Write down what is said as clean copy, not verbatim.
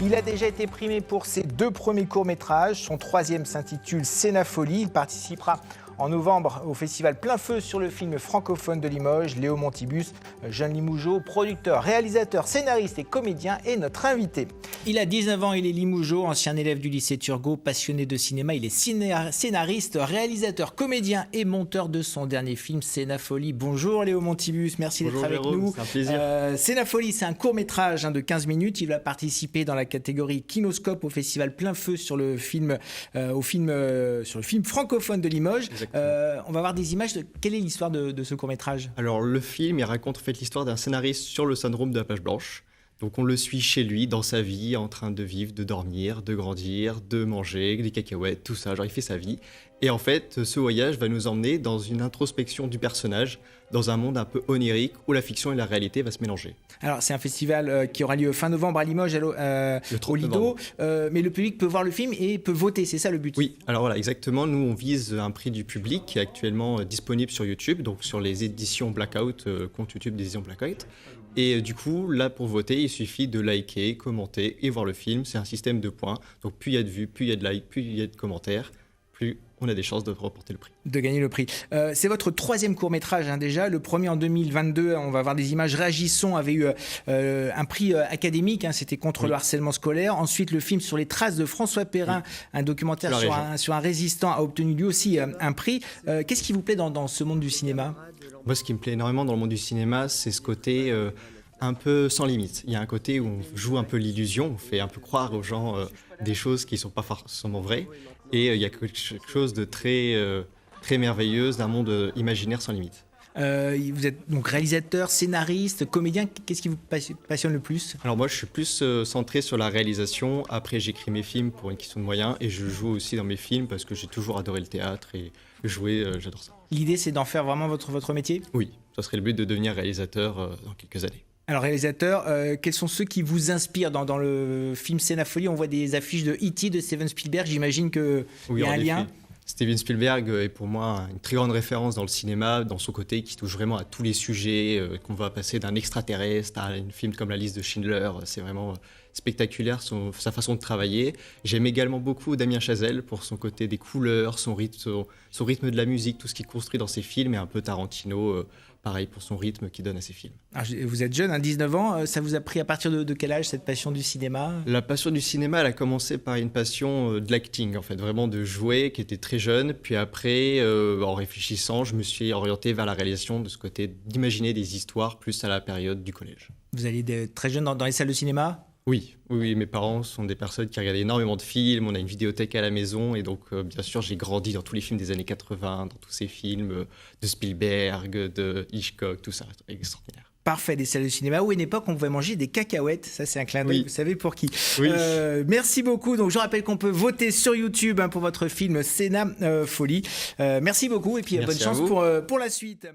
Il a déjà été primé pour ses 2 premiers courts-métrages. Son 3e s'intitule Cénapholie. Il participera en novembre au festival Plein Feu sur le film francophone de Limoges. Léo Montibus, jeune Limougeot, producteur, réalisateur, scénariste et comédien, est notre invité. Il a 19 ans, il est Limougeot, ancien élève du lycée Turgot, passionné de cinéma. Il est scénariste, réalisateur, comédien et monteur de son dernier film Cénapholie. Bonjour Léo Montibus, merci d'être avec nous. C'est un plaisir. Cénapholie, c'est un court-métrage de 15 minutes. Il va participer dans la catégorie Kinoscope au festival Plein Feu sur le film, francophone de Limoges. On va voir des images. Quelle est l'histoire de ce court-métrage ? Alors le film, il raconte en fait l'histoire d'un scénariste sur le syndrome de la page blanche. Donc on le suit chez lui, dans sa vie, en train de vivre, de dormir, de grandir, de manger, des cacahuètes, tout ça, genre il fait sa vie. Et en fait, ce voyage va nous emmener dans une introspection du personnage, dans un monde un peu onirique où la fiction et la réalité va se mélanger. Alors c'est un festival qui aura lieu fin novembre à Limoges, au Lido, mais le public peut voir le film et peut voter, c'est ça le but ? Oui, alors voilà, exactement, nous on vise un prix du public qui est actuellement disponible sur YouTube, donc sur les éditions Blackout, compte YouTube des éditions Blackout. Et du coup, là, pour voter, il suffit de liker, commenter et voir le film. C'est un système de points. Donc, plus il y a de vues, plus il y a de likes, plus il y a de commentaires, plus on a des chances de remporter le prix. De gagner le prix. C'est votre 3e court-métrage déjà. Le premier en 2022, on va voir des images. Réagissons avait eu un prix académique. C'était contre le harcèlement scolaire. Ensuite, le film sur les traces de François Perrin, un documentaire sur un résistant, a obtenu lui aussi un prix. Qu'est-ce qui vous plaît dans ce monde du cinéma ? Moi, ce qui me plaît énormément dans le monde du cinéma, c'est ce côté un peu sans limite. Il y a un côté où on joue un peu l'illusion, on fait un peu croire aux gens des choses qui ne sont pas forcément vraies. Et il y a quelque chose de très merveilleux, d'un monde imaginaire sans limite. Vous êtes donc réalisateur, scénariste, comédien. Qu'est-ce qui vous passionne le plus ? Alors moi, je suis plus centré sur la réalisation. Après, j'écris mes films pour une question de moyens et je joue aussi dans mes films parce que j'ai toujours adoré le théâtre et jouer, j'adore ça. L'idée, c'est d'en faire vraiment votre métier ? Oui, ça serait le but de devenir réalisateur dans quelques années. Alors réalisateur, quels sont ceux qui vous inspirent dans le film Cénapholie ? On voit des affiches de E.T., de Steven Spielberg. J'imagine qu'il y a un lien. Steven Spielberg est pour moi une très grande référence dans le cinéma, dans son côté qui touche vraiment à tous les sujets, qu'on va passer d'un extraterrestre à un film comme La Liste de Schindler. C'est vraiment spectaculaire sa façon de travailler. J'aime également beaucoup Damien Chazelle pour son côté des couleurs, son rythme de la musique, tout ce qu'il construit dans ses films, et un peu Tarantino, pareil pour son rythme qu'il donne à ses films. Alors, vous êtes jeune, 19 ans, ça vous a pris à partir de quel âge cette passion du cinéma ? La passion du cinéma, elle a commencé par une passion de l'acting, en fait, vraiment de jouer, qui était très jeune. Puis après, en réfléchissant, je me suis orienté vers la réalisation de ce côté d'imaginer des histoires plus à la période du collège. Vous alliez très jeune dans les salles de cinéma ? Oui, mes parents sont des personnes qui regardaient énormément de films, on a une vidéothèque à la maison et donc bien sûr j'ai grandi dans tous les films des années 80, dans tous ces films de Spielberg, de Hitchcock, tout ça, extraordinaire. Parfait, des salles de cinéma où à une époque on pouvait manger des cacahuètes, ça c'est un clin d'œil, Vous savez pour qui. Oui. Merci beaucoup, donc je rappelle qu'on peut voter sur YouTube pour votre film Cénapholie. Merci beaucoup et puis bonne chance pour la suite.